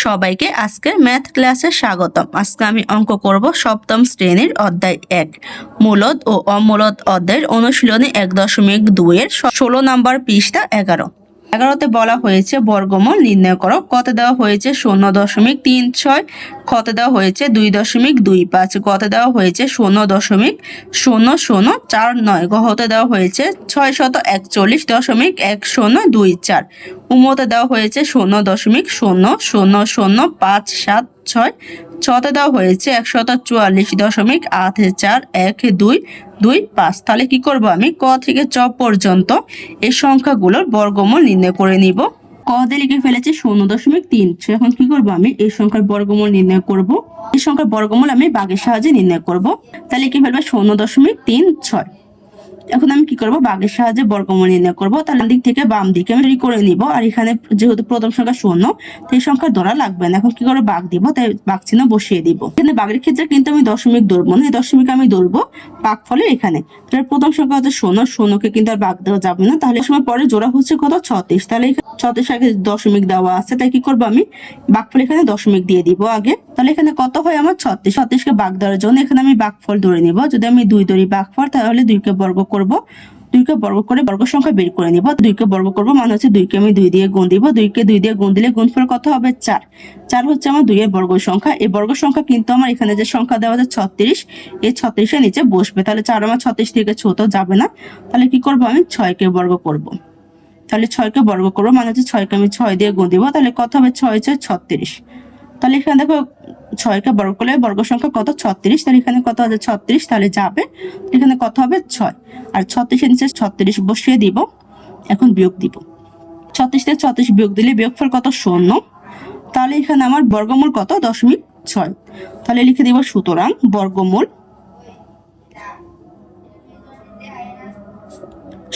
সবাইকে আজকের ম্যাথ ক্লাসে স্বাগতম। আজকে আমি অঙ্ক করব সপ্তম শ্রেণীর অধ্যায় 1 মূলদ ও অমূলদ অধ্যায়ের অনুশীলনী 1.2 এর 16 নম্বর পৃষ্ঠা 11তে বলা হয়েছে বর্গমূল নির্ণয় করো। কতে দেওয়া হয়েছে 0.36, খতে দেওয়া হয়েছে 2.25, গতে দেওয়া হয়েছে 0.0049, গহতে দেওয়া হয়েছে 641.1024, উমতে দেওয়া হয়েছে 0.000576, ছতে দেওয়া হয়েছে 144.84125। তাহলে কি করব, আমি ক থেকে চ পর্যন্ত এই সংখ্যাগুলোর বর্গমূল নির্ণয় করে নিব। ক দিয়ে লিখে ফেলেছি 0.3। এখন কি করব, আমি এই সংখ্যার বর্গমূল নির্ণয় করব। এই সংখ্যার বর্গমূল আমি ভাগের সাহায্যে নির্ণয় করব। তাহলে লিখে ফেলবো 0.36। এখন আমি কি করব, ভাগের সাহায্যে বর্গমূল নির্ণয় করব। তাহলে দিক থেকে বাম দিকে আমি করে নিব। আর এখানে যেহেতু প্রথম সংখ্যা 0, তো এই সংখ্যা ধরা লাগবে না। এখন কি করে ভাগ দিব, তাই ভাগ চিহ্ন বসিয়ে দিব। এখানে ভাগের ক্ষেত্রে কিন্তু আমি দশমিক ধরবো না, এই দশমিক আমি ধরবো ভাগফলে এখানে। তাহলে প্রথম সংখ্যা হচ্ছে 0, 0কে কিন্তু আর ভাগ দেওয়া যাবে না। তাহলে সময় পরে জোড়া হচ্ছে কত, 36। তাহলে 36 আগে দশমিক দেওয়া আছে, তাই কি করবো, আমি ভাগফল এখানে দশমিক দিয়ে দিব আগে। তাহলে এখানে কত হয় আমার 36। 36কে ভাগ দেওয়ার জন্য এখানে আমি ভাগফল ধরে নিব। যদি আমি 2 ধরি ভাগফল, তাহলে 2কে বর্গ করব। 2কে বর্গ করে বর্গ সংখ্যা বের করে নিব। 2কে বর্গ করব মানে হচ্ছে 2কে আমি 2 দিয়ে গুণ দিব। 2কে 2 দিয়ে গুণ দিলে গুণফল কত হবে, 4। 4 হচ্ছে আমার 2 এর বর্গ সংখ্যা। এই বর্গ সংখ্যা কিন্তু আমার এখানে যে সংখ্যা দেওয়া আছে 36, এই 36 এর নিচে বসবে। তাহলে 4 আমার 36 থেকে ছোট যাবে না। তাহলে কি করব, আমি 6কে বর্গ করব। তাহলে 6কে বর্গ করব মানে হচ্ছে 6কে আমি 6 দিয়ে গুণ দিব। তাহলে কত হবে, 6 6 36। তাহলে এখানে দেখো 6কে বর্গ করলে বর্গ সংখ্যা কত, 36। তাহলে এখানে কত আছে, 36। তাহলে যাবে, এখানে কত হবে, 6। আর 36 এর নিচে 36 বসিয়ে দিব। এখন বিয়োগ দিব। 36 থেকে 36 বিয়োগ দিলে বিয়োগফল কত, 0। তাহলে এখানে আমার বর্গমূল কত, 0.6। তাহলে লিখে দিব সুতরাং বর্গমূল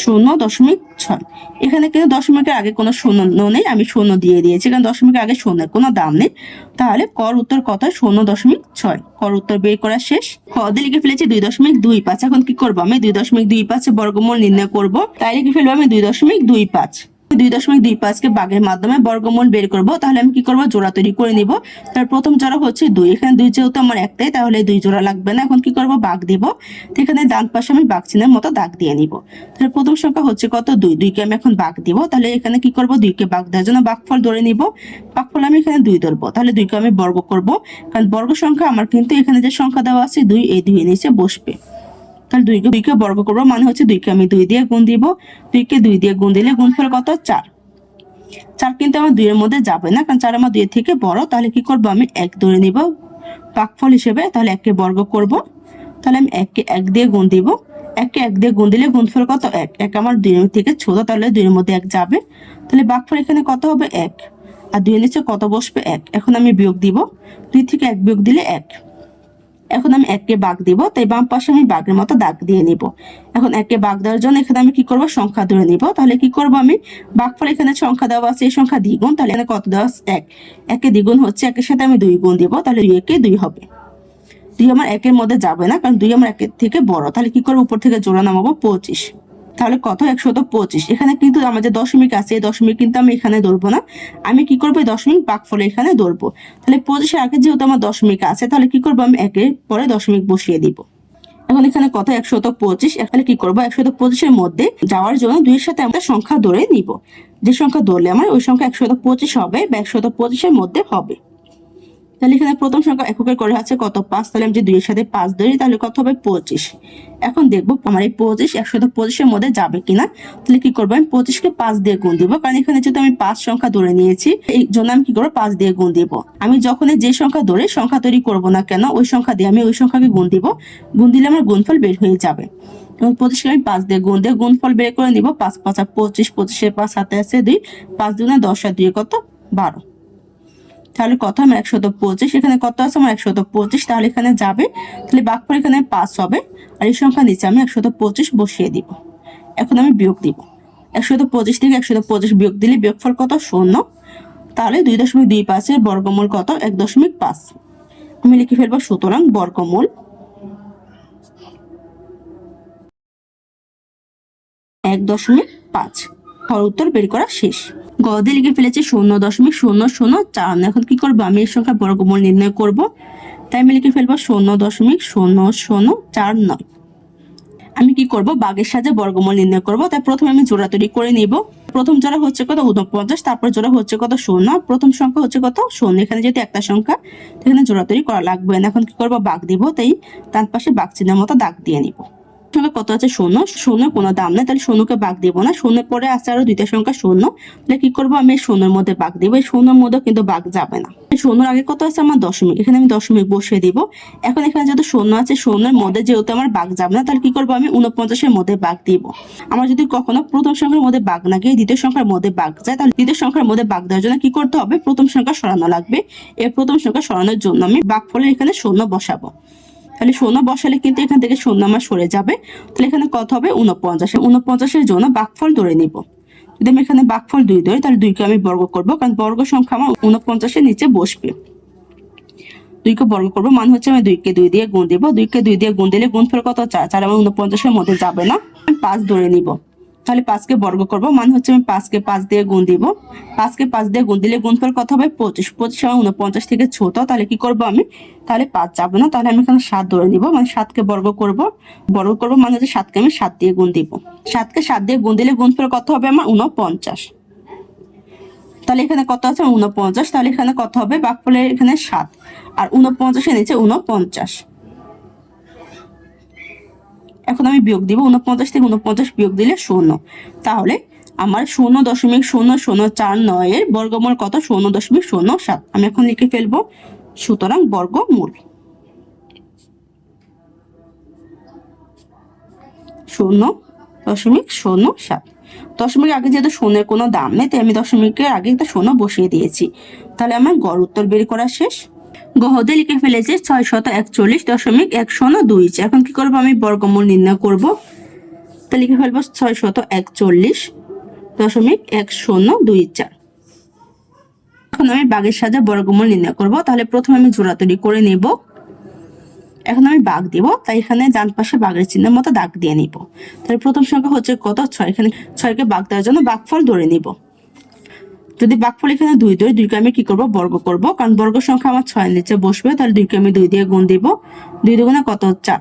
0.6। এখানে কিন্তু দশমিকের আগে কোনো শূন্য নেই, আমি 0 দিয়ে দিয়েছি, কারণ দশমিকের আগে শূন্যের কোনো দাম নেই। তাহলে কর উত্তর কত, 0.6। কর উত্তর বের করা শেষ। খ দিয়ে লিখে ফেলেছি 2.25। এখন কি করবো, আমি 2.25 বর্গমূল নির্ণয় করব। তাই লিখে ফেলবো আমি 2.25। 2.25কে ভাগের মাধ্যমে বর্গমূল বের করব। তাহলে আমি কি করব, জোড়া তৈরি করে নিব। তার প্রথম জোড়া হচ্ছে 2। এখানে 2 যেহেতু আমার একটাই, তাহলে 2 জোড়া লাগবে না। এখন কি করব, ভাগ দিব। তো এখানে ডান পাশে আমি ভাগ চিহ্নের মতো দাগ দিয়ে নিব। তাহলে প্রথম সংখ্যা হচ্ছে কত, 2। 2কে আমি এখন ভাগ দিব। তাহলে এখানে কি করব, 2কে ভাগ দেওয়ার জন্য ভাগফল ধরে নিব। ভাগফল আমি এখানে 2 ধরবো। তাহলে 2কে আমি বর্গ করব, কারণ বর্গ সংখ্যা আমার কিন্তু এখানে যে সংখ্যা দেওয়া আছে 2, এই 2 এর নিচে বসবে। তাহলে 2কে বর্গ করবো মানে হচ্ছে 2কে আমি 2 দিয়ে গুণ দিব। 2কে 2 দিয়ে গুণ দিলে গুণফল কত, 4। 4 কিন্তু আমার 2 এর মধ্যে যাবে না, কারণ 4 আমার 2 এর থেকে বড়। তাহলে কি করব, আমি 1 ধরে নিব ভাগফল হিসেবে। তাহলে 1কে বর্গ করব। তাহলে আমি 1কে 1 দিয়ে গুণ দিব। 1কে 1 দিয়ে গুণ দিলে গুণফল কত, 1। 1 আমার 2 এর থেকে ছোট, তাহলে 2 এর মধ্যে 1 যাবে। তাহলে ভাগফল এখানে কত হবে, 1। আর 2 এর নিচে কত বসবে, 1। এখন আমি বিয়োগ দিব। 2 থেকে 1 বিয়োগ দিলে 1। এখন আমি 1কে ভাগ দিব, তাই বাম পাশে আমি ভাগের মতো দাগ দিয়ে নিব। এখন 1কে ভাগ দেওয়ার জন্য এখানে আমি কি করব, সংখ্যা ধরে নিব। তাহলে কি করব, আমি ভাগফল এখানে সংখ্যা দেওয়া আছে, এই সংখ্যা দ্বিগুণ। তাহলে এখানে কত দেওয়া আছে, 1। 1 দ্বিগুণ হচ্ছে 1 সাথে আমি 2 গুণ দিব। তাহলে 2 একে 2 হবে। 2 আমার 1 মধ্যে যাবে না, কারণ 2 আমার 1 থেকে বড়। তাহলে কি করব, উপর থেকে জোড়া নামাবো, 25। তাহলে কত, 125। এখানে কিন্তু আমার যে দশমিক আছে, এই দশমিক কিন্তু আমি এখানে ধরবো না। আমি কি করবো, এই দশমিক ভাগফলে এখানে ধরবো। তাহলে 25-এর আগে যেহেতু আমার দশমিক আছে, তাহলে কি করবো, আমি 1-এর পরে দশমিক বসিয়ে দিব। এখন এখানে কত, 125। তাহলে কি করবো, 125-এর মধ্যে যাওয়ার জন্য 2 এর সাথে আমরা সংখ্যা ধরে নিব। যে সংখ্যা ধরলে আমার ওই সংখ্যা 125 হবে বা 125-এর মধ্যে হবে। তাহলে এখানে প্রথম সংখ্যা এককের করে আছে কত, 5। তাহলে আমি যদি 2 এর সাথে 5 ধরি, তাহলে কত হবে, 25। এখন দেখবো আমার এই 25 125-এর মধ্যে যাবে কিনা। তাহলে কি করবো, আমি 25কে 5 দিয়ে গুণ দিব, কারণ এখানে যেহেতু আমি 5 সংখ্যা ধরে নিয়েছি, এই জন্য আমি কি করবো, 5 দিয়ে গুণ দিব। আমি যখন যে সংখ্যা ধরে সংখ্যা তৈরি করব না কেন, ওই সংখ্যা দিয়ে আমি ওই সংখ্যাকে গুণ দিব। গুণ দিলে আমার গুণফল বের হয়ে যাবে। এবং 25কে আমি 5 দিয়ে গুণ দিয়ে গুণফল বের করে নিব। 5 5 25, 25-এর 5 হাতে আছে 2, 5 দুগুণে 10 আর 2 কত, 12। তাহলে কত, আমার 125। এখানে কত আছে, আমার 125। তাহলে এখানে যাবে। তাহলে ভাগফল এখানে 5 হবে। আর এই সংখ্যা নিচে আমি 125 বসিয়ে দিব। এখন আমি বিয়োগ দিব। 125 থেকে 125 বিয়োগ দিলে বিয়োগফল কত, 0। তাহলে 2.25-এর বর্গমূল কত, 1.5। আমি লিখে ফেলবো সুতরাং বর্গমূল 1.5। হর উত্তর বের করা শেষ। গ দিয়ে লিখে ফেলেছি 0.0004। এখন কি করবো, আমি এর সংখ্যা বর্গমূল নির্ণয় করব। তাই আমি লিখে ফেলবো 0.0049। আমি কি করব, ভাগের সাহায্যে বর্গমূল নির্ণয় করব। তাই প্রথমে আমি জোড়া তৈরি করে নিব। প্রথম জোড়া হচ্ছে কত 49, তারপর জোড়া হচ্ছে কত 0। প্রথম সংখ্যা হচ্ছে কত 0, এখানে যেহেতু একটা সংখ্যা এখানে জোড়া তৈরি করা লাগবে না। এখন কি করব, ভাগ দিব। তাই ডান পাশে ভাগ চিহ্নের মতো দাগ দিয়ে নিব। সংখ্যা কত আছে 0, 0 কোনো দাম নেই, তাহলে 0কে ভাগ দিব না। 0 পরে আছে আরো দুইটা সংখ্যা 0, তাহলে কি করব, আমি 0-এর মধ্যে ভাগ দিব। এই 0-এর মধ্যে কিন্তু ভাগ যাবে না। 0-এর আগে কত আছে আমার দশমিক, এখানে আমি দশমিক বসিয়ে দিব। এখন এখানে যেহেতু 0 আছে, 0-এর মধ্যে যেহেতু আমার ভাগ যাবে না, তাহলে কি করব, আমি 49-এর মধ্যে ভাগ দিব। আমার যদি কখনো প্রথম সংখ্যার মধ্যে ভাগ না গিয়ে দ্বিতীয় সংখ্যার মধ্যে ভাগ যায়, তাহলে দ্বিতীয় সংখ্যার মধ্যে ভাগ দেওয়ার জন্য কি করতে হবে, প্রথম সংখ্যা সরানো লাগবে। এই প্রথম সংখ্যা সরানোর জন্য আমি ভাগফলের এখানে 0 বসাবো। তাহলে 0 বসালে কিন্তু এখান থেকে 0 আমার সরে যাবে। তাহলে এখানে কত হবে 49। 49-এর জন্য ভাগফল ধরে নিব। যদি আমি এখানে ভাগফল 2 ধরি, তাহলে 2কে আমি বর্গ করব, কারণ বর্গ সংখ্যা আমার 49-এর নিচে বসবে। 2কে বর্গ করব মানে হচ্ছে আমি 2কে 2 দিয়ে গুণ দিব। 2কে 2 দিয়ে গুণ দিলে গুণফল কত 4, 4 আমার 49-এর মধ্যে যাবে না। আমি 5 ধরে নিব। তাহলে 5কে বর্গ করব মানে হচ্ছে আমি 5কে 5 দিয়ে গুণ দিব। 5কে 5 দিয়ে গুণ দিলে গুণফল কত হবে 25। 25 আমার 49 থেকে ছোট, তাহলে কি করব আমি, তাহলে 5 যাবে না। তাহলে আমি এখানে 7 ধরে নিব, মানে 7কে বর্গ করব। বর্গ করব মানে হচ্ছে 7কে আমি 7 দিয়ে গুণ দিব। 7কে 7 দিয়ে গুণ দিলে গুণফল কত হবে আমার 49। তাহলে এখানে কত আছে 49, তাহলে এখানে কত হবে, ভাগফলের এখানে 7 আর 49-এর নিচে 49। এখন আমি বিয়োগ দিব, 49 থেকে 49 বিয়োগ দিলে 0। তাহলে আমার 0.0049 এর বর্গমূল কত 0.07। আমি এখন লিখে ফেলবো, সুতরাং বর্গমূল 0.07। দশমিক আগে যেহেতু 0-এর কোনো দাম নেই, তাই আমি দশমিকের আগে একটা 0 বসিয়ে দিয়েছি। তাহলে আমার গড় উত্তর বের করা শেষ। গহদে লিখে ফেলেছি 641.102। এখন কি করবো, আমি বর্গমূল নির্ণয় করব। তা লিখে ফেলবো 641.1024। এখন আমি ভাগের সাহায্যে বর্গমূল নির্ণয় করব। তাহলে প্রথমে আমি জোড়া তৈরি করে নেব। এখন আমি ভাগ দিব, তাই এখানে ডান পাশে ভাগের চিহ্নের মতো দাগ দিয়ে নিব। তাহলে প্রথম সংখ্যা হচ্ছে কত 6, এখানে 6কে ভাগ দেওয়ার জন্য ভাগফল ধরে নিব। যদি ভাগফল এখানে 2 ধরি, 2কে আমি কি করব, বর্গ করব, কারণ বর্গ সংখ্যা আমার 6-এর নিচে বসবে। তাহলে 2কে আমি 2 দিয়ে গুণ দিব। 2 দুগুণে কত 4,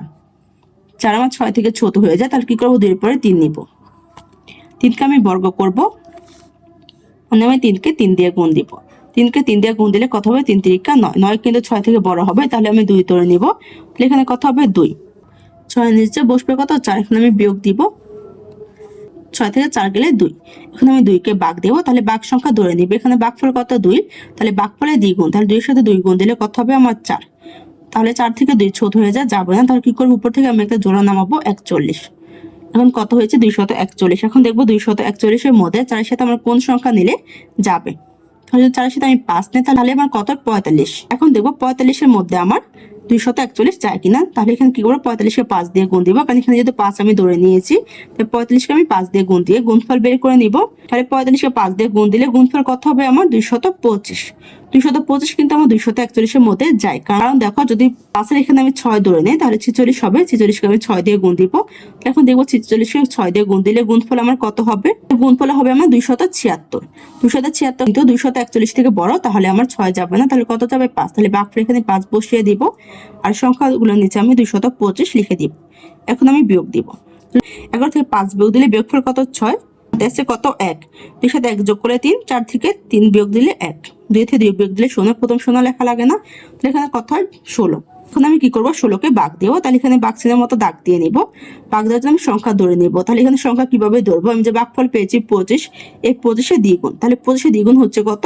4 আমার 6 থেকে ছোট হয়ে যায়। তাহলে কি করব, 2 এর পরে 3 নিব। 3কে আমি বর্গ করব, মানে আমি 3কে 3 দিয়ে গুণ দিব। 3কে 3 দিয়ে গুণ দিলে কত হবে 3 3 9, 9 কিন্তু 6 থেকে বড় হবে। তাহলে আমি 2 ধরে নিব। তাহলে এখানে কত হবে 2, 6-এর নিচে বসবে কত 4। এখন আমি বিয়োগ দিব, 6 থেকে 4 গেলে 2। এখন আমি 2কে ভাগ দেব, তাহলে ভাগ সংখ্যা ধরে নিব। এখানে ভাগফল কত 2, তাহলে ভাগফলে দ্বিগুণ, তাহলে 2 এর সাথে 2 গুণ দিলে কত হবে আমার 4। তাহলে 4 থেকে 2 ছোট হয়ে যায়, যাবে না। তাহলে কি করব, উপর থেকে আমি একটা জোড়া নামাবো 41। এখন কত হয়েছে 241। এখন দেখবো 241-এর মধ্যে 4-এর সাথে আমার কোন সংখ্যা নিলে যাবে। তাহলে যদি 4-এর সাথে আমি 5 নিই, তাহলে আমার কত 45। এখন দেখবো 45-এর মধ্যে আমার 241 যায় কিনা। তাহলে এখানে কি করবো, 45-কে 5 দিয়ে গুণ দিব, কারণ এখানে যেহেতু 5 আমি ধরে নিয়েছি। তাই 45-কে আমি 5 দিয়ে গুণ দিয়ে গুণফল বের করে নিব। তাহলে 45-কে 5 দিয়ে গুণ দিলে গুণফল কত হবে আমার 225। 225 কিন্তু আমার 241-এর মধ্যে যায়, কারণ দেখো যদি 5-এর এখানে আমি 6 ধরে নিই, তাহলে 46 হবে। 46-কে আমি 6 দিয়ে গুণ দিব। এখন দেখবো 46-কে 6 দিয়ে গুণ দিলে গুণফল আমার কত হবে, গুণফল হবে আমার 276। 276 কিন্তু 241 থেকে বড়, তাহলে আমার 6 যাবে না। তাহলে কত যাবে 5। তাহলে ভাগফল এখানে 5 বসিয়ে দিব, আর সংখ্যাগুলোর নিচে আমি 225 লিখে দিব। এখন আমি বিয়োগ দিব। 11 থেকে 5 বিয়োগ দিলে বিয়োগফল কত 6, দেখছে কত 1। 2 সাথে 1 যোগ করে 3, 4 থেকে 3 বিয়োগ দিলে 1, 2 থেকে 2 বিয়োগ দিলে 0। প্রথম 0 লেখা লাগে না, তাহলে এখানে কত হয় 16। এখন আমি কি করব, 16-কে ভাগ দেব। তাহলে এখানে ভাগ চিহ্নের মতো দাগ দিয়ে নিব। ভাগ দেওয়ার জন্য আমি সংখ্যা ধরে নিব। তাহলে এখানে সংখ্যা কিভাবে ধরবো, আমি যে ভাগফল পেয়েছি 25, এই 25-এর দ্বিগুণ। তাহলে 25-এর দ্বিগুণ হচ্ছে কত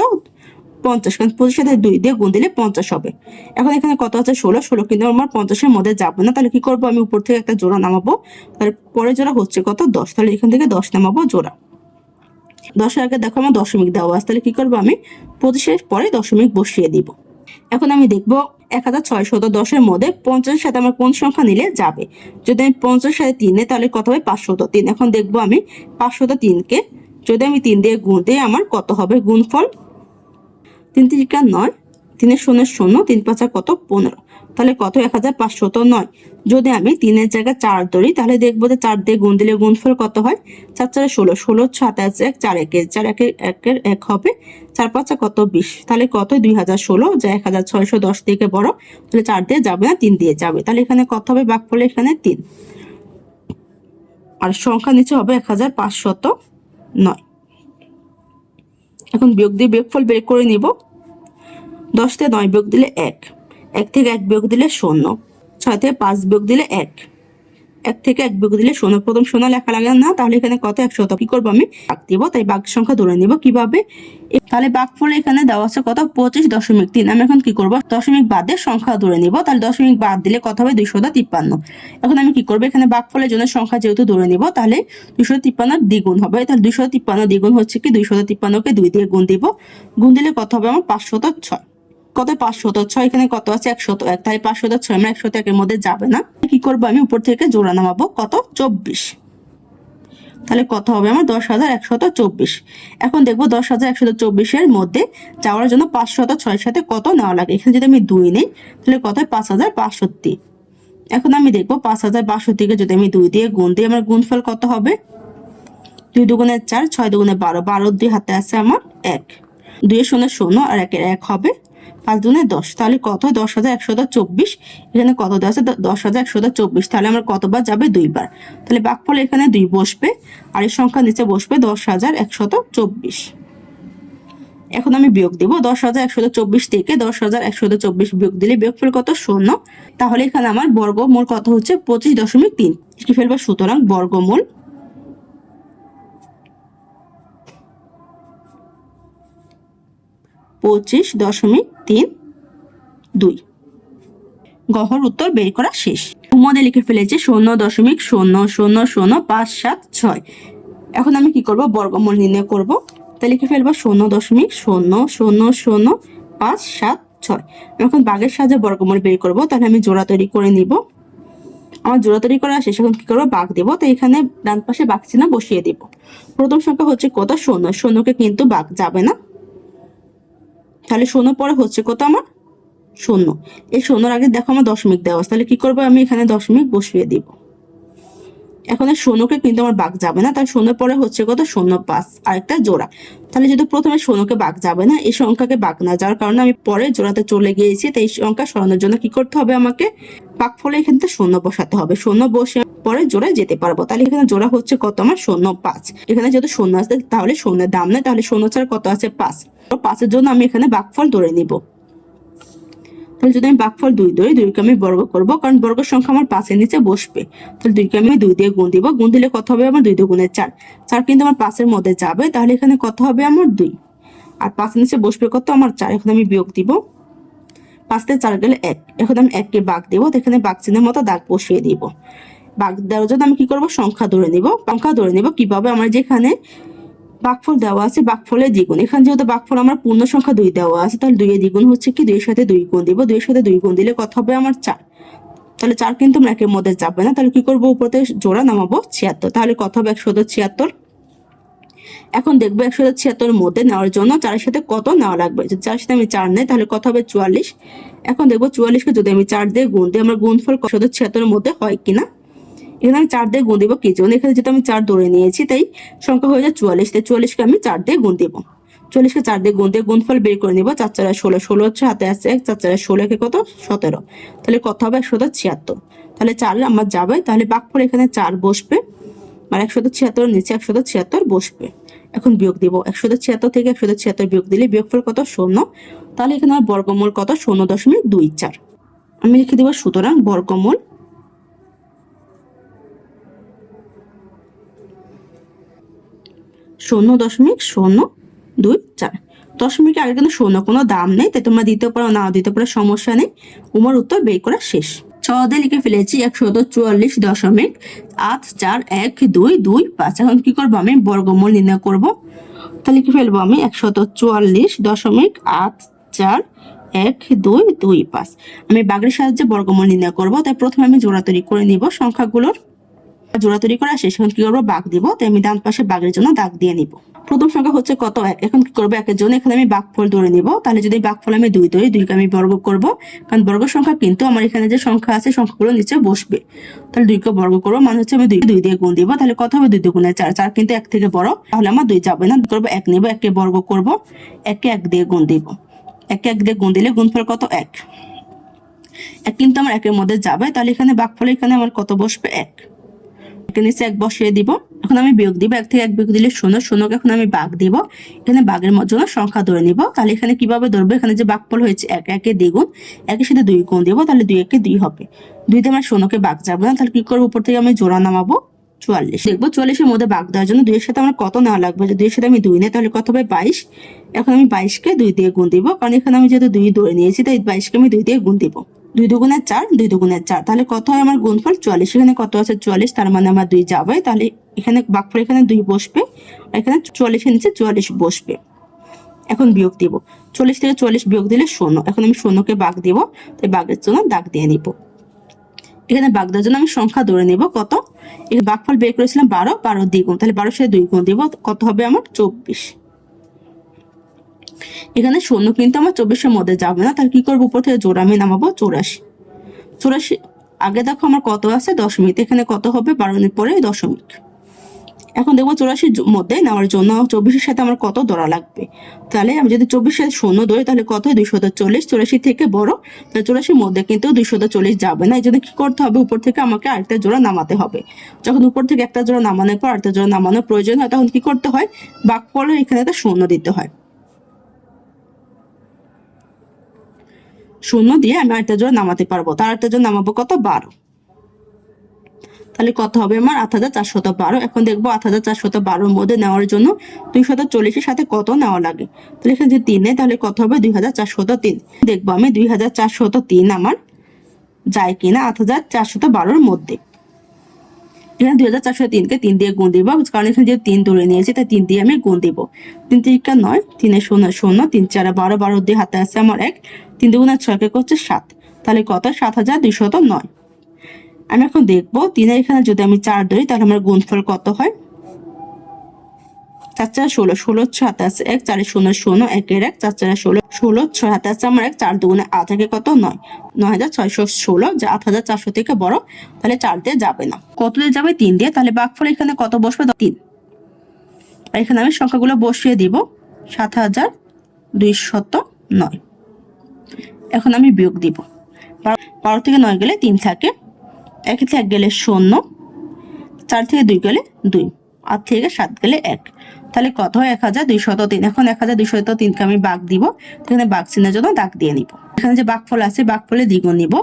50, কারণ 25-এর সাথে 2 দিয়ে গুণ দিলে 50 হবে। এখন এখানে কত আছে 16, 16 কিন্তু আমার 50-এর মধ্যে যাবে না। তাহলে কি করব, আমি উপর থেকে একটা জোড়া নামাবো। তারপরে জোড়া হচ্ছে কত 10, তাহলে এখান থেকে 10 নামাবো জোড়া। 10-এর আগে দেখো আমার দশমিক দেওয়া আছে, তাহলে কি করবো, আমি 25-এর পরে দশমিক বসিয়ে দিব। এখন আমি দেখবো 1610-এর মধ্যে 50-এর সাথে আমার কোন সংখ্যা নিলে যাবে। যদি আমি 50-এর সাথে 3 নিই, তাহলে কত হবে 503। এখন দেখবো আমি 503-কে যদি আমি 3 দিয়ে গুণ দিই, আমার কত হবে গুণফল 3 3 9, 3 0 0, 3 5 কত 15। তাহলে কত 1509। যদি আমি 3-এর জায়গায় 4 ধরি তাহলে দেখবো যে 4 দিয়ে গুণ দিলে গুণফল কত হয়, 4 4 16, 16 27 1, 4 1 4 1 1 হবে, 4 5 কত 20, তাহলে কত 2016, যা 1610 থেকে বড়, তাহলে 4 দিয়ে যাবে না, 3 দিয়ে যাবে, তাহলে এখানে কত হবে, ভাগফলে এখানে 3, আর সংখ্যা নিচে হবে 1509। এখন বিয়োগ দিয়ে বিয়োগফল বের করে নিব। 10 থেকে 9 বিয়োগ দিলে 1, 1 থেকে 1 বিয়োগ দিলে 0, 6 থেকে 5 বিয়োগ দিলে 1, 1 থেকে 1 বিয়োগ দিলে 0, প্রথম 0 লেখা লাগে না, তাহলে এখানে কত 100, কি করবো আমি ভাগ দিব, তাই ভাগ সংখ্যা ধরে নিব কিভাবে, তাহলে ভাগফলে এখানে দেওয়া আছে কত 25.3। আমি এখন কি করব, দশমিক বাদে সংখ্যা ধরে নিব, তাহলে দশমিক বাদ দিলে কত হবে 253। এখন আমি কি করব, এখানে ভাগফলের জন্য সংখ্যা যেহেতু ধরে নিব, তাহলে 253 দ্বিগুণ হবে, তাহলে 253 দ্বিগুণ হচ্ছে কি 253কে 2 দিয়ে গুণ দিব, গুণ দিলে কত হবে আমার 506। কত 506, এখানে কত আছে 101, তাই 506 আমরা 101 এর মধ্যে যাবে না, কি করবো আমি উপর থেকে জোড়া নামাবো, কত 24, তাহলে কত হবে আমার 10,124। এখন দেখবো 10,124 এর মধ্যে যাওয়ার জন্য 506 সাথে কত নেওয়া লাগে, এখানে যদি আমি 2 নিই তাহলে কত হয় 5062। এখন আমি দেখবো 5062কে যদি আমি 2 দিয়ে গুণ দিই, আমার গুণফল কত হবে, 2 দুগুণে 4, 6 দুগুণে 12, 12 2 হাতে আছে আমার 1, 2 এর 0 0 আর 1 এর 1 হবে, 5 দুগুণে 10, তাহলে কত হয় 10,124। এখানে কত দেওয়া আছে 10,124, তাহলে আমার কতবার যাবে 2 বার, তাহলে ভাগফল এখানে 2 বসবে, আর এই সংখ্যা নিচে বসবে 10,124। এখন আমি বিয়োগ দিব, 10,124 থেকে 10,124 বিয়োগ দিলে বিয়োগফল কত 0, তাহলে এখানে আমার বর্গমূল কত হচ্ছে 25.3, কি ফেলবো, সুতরাং বর্গমূল 25.32। গহর উত্তর বের করা শেষ। মধ্যে লিখে ফেলেছি 0.000576। এখন আমি কি করব, বর্গমূল নির্ণয় করব, তাই লিখে ফেলবো 0.000576। এখন ভাগের সাহায্যে বর্গমূল বের করব, তাহলে আমি জোড়া তৈরি করে নিব। আমার জোড়া তৈরি করা শেষ, এখন কি করবো, ভাগ দেবো, তো এখানে ডান পাশে ভাগ চিহ্ন বসিয়ে দিব। প্রথম সংখ্যা হচ্ছে কত 0, 0কে কিন্তু ভাগ যাবে না, তাহলে 0 পরে হচ্ছে কত আমার 0, এই 0-র আগে দেখো আমার দশমিক দেওয়া আছে, তাহলে কি করবো, আমি এখানে দশমিক বসিয়ে দিব। এখন 0কে কিন্তু আমার ভাগ যাবে না, তাহলে 0 পরে হচ্ছে কত 0.5, আরেকটা জোড়া, তাহলে যদি প্রথমে 0কে ভাগ যাবে না, এই সংখ্যাকে ভাগ না যাওয়ার কারণে আমি পরে জোড়াতে চলে গিয়েছি, তাই এই সংখ্যা সরানোর জন্য কি করতে হবে, আমাকে ভাগফলে এখানে 0 বসাতে হবে, 0 বসে পরে জোড়ায় যেতে পারবো, তাহলে এখানে জোড়া হচ্ছে কত আমার 0.5। এখানে যেহেতু 0 আসছে তাহলে 0-এর দাম নেই, তাহলে 0 ছাড়া কত আছে 5, 5-এর জন্য আমি এখানে ভাগফল ধরে নিব। তাহলে যদি আমি ভাগফল 2 ধরি, 2কে আমি বর্গ করব, কারণ বর্গ সংখ্যা আমার 5-এর নিচে বসবে, তাহলে 2কে আমি 2 দিয়ে গুণ দিব, গুণ দিলে কত হবে আমার 2 দুগুণে 4, 4 কিন্তু আমার 5-এর মধ্যে যাবে, তাহলে এখানে কত হবে আমার 2, আর 5-এর নিচে বসবে কত আমার 4। এখন আমি বিয়োগ দিব, 5 থেকে 4 গেলে 1, এখন আমি 1কে ভাগ দেবো, এখানে ভাগ চিহ্নের মতো দাগ বসিয়ে দিব। ভাগ দেওয়ার জন্য আমি কি করব, সংখ্যা ধরে নিব। সংখ্যা ধরে নিব কিভাবে, আমার যেখানে ভাগফল দেওয়া আছে ভাগফলের দ্বিগুণ, এখানে যেহেতু ভাগফল আমার পূর্ণ সংখ্যা 2 দেওয়া আছে, তাহলে 2 এর দ্বিগুণ হচ্ছে কি 2 এর সাথে 2 গুণ দিব, 2 এর সাথে 2 গুণ দিলে কত হবে আমার 4, তাহলে 4 কিন্তু আমরা একের মধ্যে যাবে না, তাহলে কি করবো, উপরে জোড়া নামাবো 76, তাহলে কত হবে 176। এখন দেখবো 176 মধ্যে নেওয়ার জন্য 4-এর সাথে কত নেওয়া লাগবে, যদি 4-এর সাথে আমি 4 নেই তাহলে কত হবে 44। এখন দেখবো 44কে যদি আমি 4 দিয়ে গুণ দিই, আমার গুণফল 176 মধ্যে হয় কিনা, এখানে আমি 4 দিয়ে গুণ দিব, কি জন্য, এখানে যেহেতু আমি 4 ধরে নিয়েছি তাই সংখ্যা হয়ে যায় 44, তাই 44কে আমি 4 দিয়ে গুণ দিব, 40কে 4 দিয়ে গুণ দিয়ে গুণফল বের করে নিব, 4 4 16, 16 হচ্ছে হাতে আছে 1, 4 4 16 কে কত 17, তাহলে কত হবে 176, তাহলে 4 আমার যাবে, তাহলে ভাগফল এখানে 4 বসবে, আর 176 নিচে 176 বসবে। এখন বিয়োগ দিব, 176 থেকে 176 বিয়োগ দিলে বিয়োগফল কত 0, তাহলে এখানে আমার বর্গমূল কত 0.24। আমি লিখে দিব, সুতরাং বর্গমূল 0.024। দশমিকের আগে কিন্তু 0 কোনো দাম নেই, তাই তোমরা দিতে পারো না দিতে পারো, সমস্যা নেই। উমর উত্তর বের করা শেষ। ছদে লিখে ফেলেছি 144.8412225। এখন কি করবো, আমি বর্গমূল নির্ণয় করব, তা লিখে ফেলবো আমি 144.8412225। আমি ভাগের সাহায্যে বর্গমূল নির্ণয় করব, তাই প্রথমে আমি জোড়া তৈরি করে নিব সংখ্যাগুলোর। জোড়া তৈরি করা শেষ। এখন কি করবো, বাঘ দিব। তো আমি ডান পাশে বাঘের জন্য দাগ দিয়ে নিব। প্রথম সংখ্যা হচ্ছে কত, 1। এখন কি করবো, 1 এর জন্য এখানে আমি ভাগফল ধরে নিব। তাহলে যদি ভাগফল আমি 2 ধরি, 2 কে আমি বর্গ করব, কারণ বর্গ সংখ্যা কিন্তু আমার এখানে যে সংখ্যা আছে সংখ্যাগুলো নিচে বসবে। তাহলে 2 কে বর্গ করবো মানে হচ্ছে আমি 2 দিয়ে গুণ দিব। তাহলে কত হবে, 2 দুগুণে 4। 4 কিন্তু 1 থেকে বড়, তাহলে আমার 2 যাবে না। করবো 1 নিব, 1 কে বর্গ করব, 1 কে 1 দিয়ে গুণ দিব। 1 কে 1 দিয়ে গুণ দিলে গুণফল কত, 1। 1 কিন্তু আমার 1 এর মধ্যে যাবে, তাহলে এখানে ভাগফলে এখানে আমার কত বসবে, 1। নিচে 1 বসিয়ে দিব। এখন আমি বিয়োগ দিব, 1 থেকে 1 বিয়োগ দিলে 0। 0 কে এখন আমি ভাগ দিব। এখানে ভাগের জন্য সংখ্যা ধরে নিব। তাহলে এখানে কিভাবে ধরবো, এখানে যে ভাগফল হয়েছে 1, 1 এর দ্বিগুণ, 1 এর সাথে 2 গুণ দিব। তাহলে 2 1 2 হবে। 2 দিয়ে আমার 0 কে ভাগ যাবে না। তাহলে কি করবো, উপর থেকে আমি জোড়া নামাবো, 44। দেখবো 44 এর মধ্যে ভাগ দেওয়ার জন্য 2 এর সাথে আমার কত নেওয়া লাগবে। যদি 2 এর সাথে আমি 2 নিই তাহলে কত হবে, 22। এখন আমি 22 কে 2 দিয়ে গুণ দিব, কারণ এখানে আমি যেহেতু 2 ধরে নিয়েছি তাই 22 কে আমি 2 দিয়ে গুণ দিব। 2 দুগুণে 4, 2 দুগুণে 4, তাহলে কত হয় আমার গুণফল 44। এখানে কত আছে, 44, তার মানে আমার 2 যাবে। তাহলে এখানে ভাগফল এখানে 2 বসবে, এখানে 44 এর নিচে 44 বসবে। এখন বিয়োগ দিব, 40 থেকে 44 বিয়োগ দিলে 0। এখন আমি 0 কে ভাগ দিব, তাই ভাগের জন্য দাগ দিয়ে নিব। এখানে ভাগ দেওয়ার জন্য আমি সংখ্যা ধরে নিব কত, এখানে ভাগফল বের করেছিলাম 12, 12 দ্বিগুণ, তাহলে 12 সাথে 2 গুণ দিব, কত হবে আমার 24। এখানে 0 কিন্তু আমার 24 এর মধ্যে যাবে না। তাহলে কি করবো, উপর থেকে জোড়া আমি নামাবো, 84। 84 আগে দেখো আমার কত আছে, দশমিক। এখানে কত হবে, 12 এর পরে দশমিক। এখন দেখবো 84 মধ্যে নেওয়ার জন্য 24 এর সাথে আমার কত ধরা লাগবে। তাহলে আমি যদি 24 সাথে 0 ধরি তাহলে কত হয়, 240। 84 থেকে বড়, তাহলে 84 মধ্যে কিন্তু 240 যাবে না। এই জন্য কি করতে হবে, উপর থেকে আমাকে আরেকটা জোড়া নামাতে হবে। যখন উপর থেকে একটা জোড়া নামানোর পর আরেকটা জোড়া নামানোর প্রয়োজন হয়, তখন কি করতে হয়, ভাগফলের এখানে একটা 0 দিতে হয়। 0 দিয়ে আমি আরেকটা জোড়া নামাতে পারবো। তার আরেকটা জোড়া নামাবো কত, 12। তাহলে কত হবে আমার 8412। এখন দেখবো 8412 মধ্যে নেওয়ার জন্য 240 এর সাথে কত নেওয়া লাগে। তাহলে এখানে যদি 3 নেই তাহলে কত হবে, 2403। দেখবো আমি 2403 আমার যায় কিনা 8412 মধ্যে। এখানে 2403 কে 3 দিয়ে গুণ দিব, কারণ এখানে যে 3 ধরে নিয়েছি তাই 3 দিয়ে আমি গুণ দিব। 3 3 9, 3 এ 0 0, 3 4 12, 12 দিয়ে হাতে আছে আমার 1, 3 2 6 কে হচ্ছে 7। তাহলে কত, 7209। আমি এখন দেখবো 3 এর এখানে যদি আমি 4 ধরি তাহলে আমার গুণফল কত হয়, 4 4 16, 16 6 হাতে আছে 1, 4 0 0, 1 এর 1, 4 4 16, 16 6 হাতে আছে আমার 1, 4 দুগুণে 8 থেকে কত 9, 9616, যা 8400 থেকে বড়। তাহলে 4 দিয়ে যাবে না। কত দিয়ে যাবে, 3 দিয়ে। তাহলে ভাগফল এখানে কত বসবে, 3। আর এখানে আমি সংখ্যাগুলো বসিয়ে দিব, 7209। এখন আমি বিয়োগ দিব, 12 থেকে 9 গেলে 3 থাকে, 1 থেকে 1 গেলে 0, 4 থেকে 2 গেলে 2, 8 থেকে 7 গেলে 1। তাহলে কত হয়, 1203। এখন 1203 কে আমি ভাগ দিব, এখানে ভাগ চিহ্নের জন্য দাগ দিয়ে নিব। এখানে যে ভাগফল আছে ভাগফলে দ্বিগুণ নিব।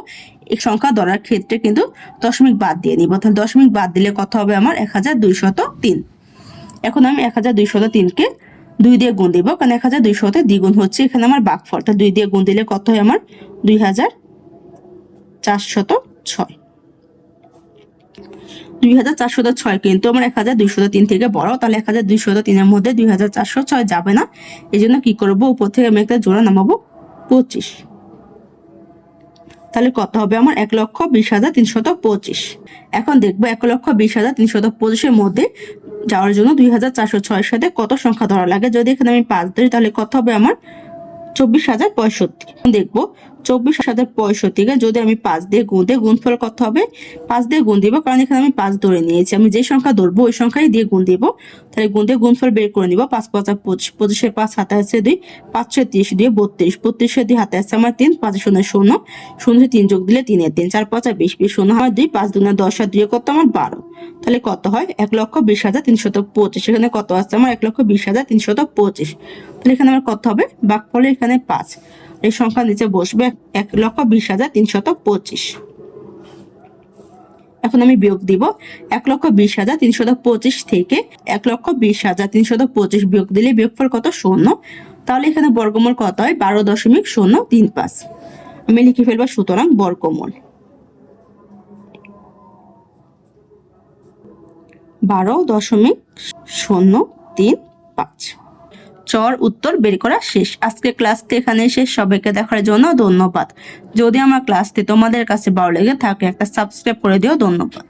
এই সংখ্যা ধরার ক্ষেত্রে কিন্তু দশমিক বাদ দিয়ে নিব। তাহলে দশমিক বাদ দিলে কত হবে আমার 1203। এখন আমি 1203 কে 2 দিয়ে গুণ দিব, কারণ 1200 দ্বিগুণ হচ্ছে এখানে আমার ভাগফল। তাহলে 2 দিয়ে গুণ দিলে কত হয় আমার 2406। 2406 কিন্তু আমার 1203 থেকে বড়, তাহলে 1203 এর মধ্যে 2406 যাবে না। এই জন্য কি করব, উপর থেকে আমি একটা জোড়া নামাবো, 25। তাহলে কত হবে আমার 1,20,325। এখন দেখবো 1,20,325 এর মধ্যে যাওয়ার জন্য 2406 এর সাথে কত সংখ্যা ধরা লাগে। যদি এখানে আমি 5 ধরি তাহলে কত হবে আমার 24,065। দেখবো 24,065 কে যদি আমি 5 দিয়ে গুণ দিই, গুণফল কত হবে, 5 দিয়ে গুণ দিব, কারণ এখানে আমি 5 ধরে নিয়েছি। আমি যে সংখ্যা ধরবো ওই সংখ্যাই দিয়ে গুণ দিব। তাহলে গুণ দিয়ে গুণফল বের করে নিব, 5 5 25, 25 এর 5 হাতে আছে 2, 5 6 30, 2 32, 32 এর 2 হাতে আছে আমার 3, 5 0 0, 0 3 যোগ দিলে 3 এর 3, 4 5 20, 20 0 হয় 2, 5 2 10 আর 2 কত আমার 12। তাহলে কত হয়, 1,20,325। এখানে কত আছে আমার 1,20,325। তাহলে এখানে আমার কত হবে, ভাগফলে এখানে 5, এই সংখ্যা নিচে বসবে 1,20,325। এখন আমি বিয়োগ দিব, 1,20,325 থেকে 1,20,325 বিয়োগ দিলে বিয়োগফল কত, 0। তাহলে এখানে বর্গমূল কত হয়, 12.035। আমি লিখে ফেলবো, সুতরাং বর্গমূল 12.035। চর উত্তর বের করা শেষ। আজকে ক্লাসটি এখানে শেষ। সবাইকে দেখার জন্য ধন্যবাদ। যদি আমার ক্লাসটি তোমাদের কাছে ভালো লেগে থাকে একটা সাবস্ক্রাইব করে দিও। ধন্যবাদ।